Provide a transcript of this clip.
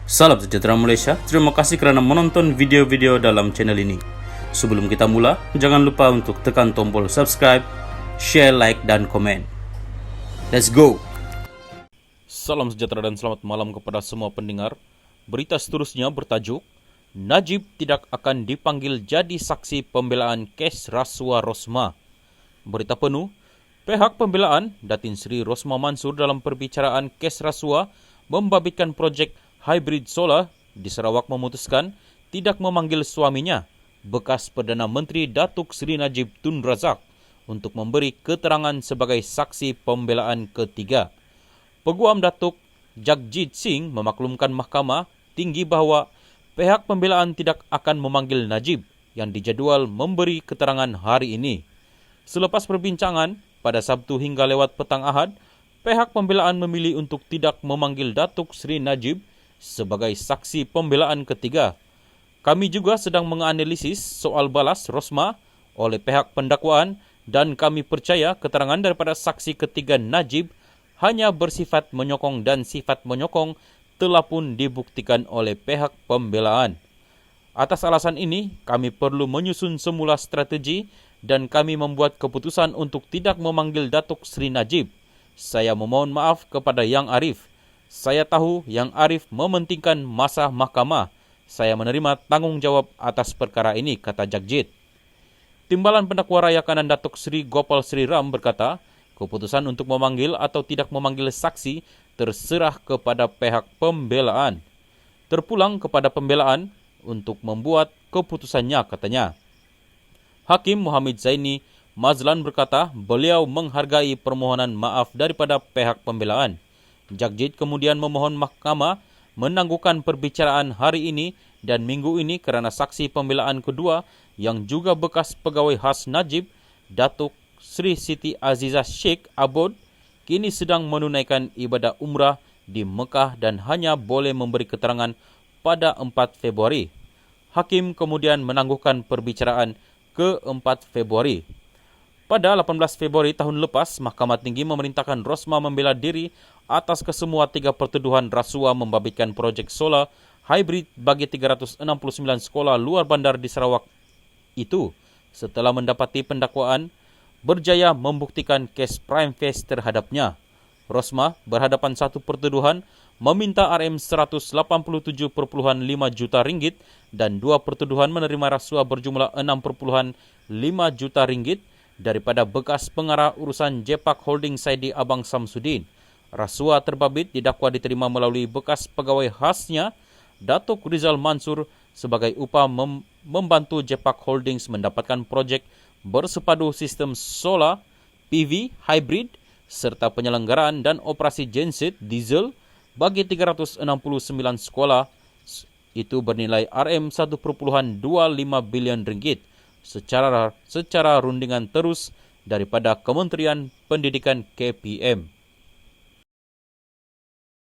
Salam sejahtera Malaysia, terima kasih kerana menonton video-video dalam channel ini. Sebelum kita mula, jangan lupa untuk tekan tombol subscribe, share, like, dan komen. Let's go! Salam sejahtera dan selamat malam kepada semua pendengar. Berita seterusnya bertajuk, Najib tidak akan dipanggil jadi saksi pembelaan kes rasuah Rosmah. Berita penuh, pihak pembelaan Datin Seri Rosmah Mansur dalam perbicaraan kes rasuah membabitkan projek hybrid solar di Sarawak memutuskan tidak memanggil suaminya, bekas Perdana Menteri Datuk Seri Najib Tun Razak, untuk memberi keterangan sebagai saksi pembelaan ketiga. Peguam Datuk Jagjit Singh memaklumkan Mahkamah Tinggi bahawa pihak pembelaan tidak akan memanggil Najib yang dijadual memberi keterangan hari ini. Selepas perbincangan, pada Sabtu hingga lewat petang Ahad, pihak pembelaan memilih untuk tidak memanggil Datuk Seri Najib sebagai saksi pembelaan ketiga. Kami juga sedang menganalisis soal balas Rosmah oleh pihak pendakwaan dan kami percaya keterangan daripada saksi ketiga Najib hanya bersifat menyokong dan sifat menyokong telah pun dibuktikan oleh pihak pembelaan. Atas alasan ini, kami perlu menyusun semula strategi dan kami membuat keputusan untuk tidak memanggil Datuk Seri Najib. Saya memohon maaf kepada Yang Arif. Saya tahu Yang Arif mementingkan masa mahkamah. Saya menerima tanggungjawab atas perkara ini, kata Jagjit. Timbalan Pendakwa Raya Kanan Datuk Seri Gopal Sri Ram berkata, keputusan untuk memanggil atau tidak memanggil saksi terserah kepada pihak pembelaan. Terpulang kepada pembelaan untuk membuat keputusannya, katanya. Hakim Muhammad Zaini Mazlan berkata beliau menghargai permohonan maaf daripada pihak pembelaan. Jagjit kemudian memohon mahkamah menangguhkan perbicaraan hari ini dan minggu ini kerana saksi pembelaan kedua yang juga bekas pegawai khas Najib, Datuk Sri Siti Azizah Sheikh Abod, kini sedang menunaikan ibadah umrah di Mekah dan hanya boleh memberi keterangan pada 4 Februari. Hakim kemudian menangguhkan perbicaraan ke 4 Februari. Pada 18 Februari tahun lepas, Mahkamah Tinggi memerintahkan Rosmah membela diri atas kesemua 3 pertuduhan rasuah membabitkan projek solar hybrid bagi 369 sekolah luar bandar di Sarawak itu setelah mendapati pendakwaan berjaya membuktikan kes prime phase terhadapnya. Rosmah berhadapan satu pertuduhan meminta RM187.5 juta ringgit dan 2 pertuduhan menerima rasuah berjumlah 6.5 juta ringgit daripada bekas pengarah urusan Jepak Holding Saidi Abang Samsudin. Rasuah terbabit didakwa diterima melalui bekas pegawai khasnya Datuk Rizal Mansur sebagai upah membantu Jepak Holdings mendapatkan projek bersepadu sistem solar, PV, hybrid serta penyelenggaraan dan operasi genset diesel bagi 369 sekolah itu bernilai RM1.25 bilion ringgit secara rundingan terus daripada Kementerian Pendidikan KPM.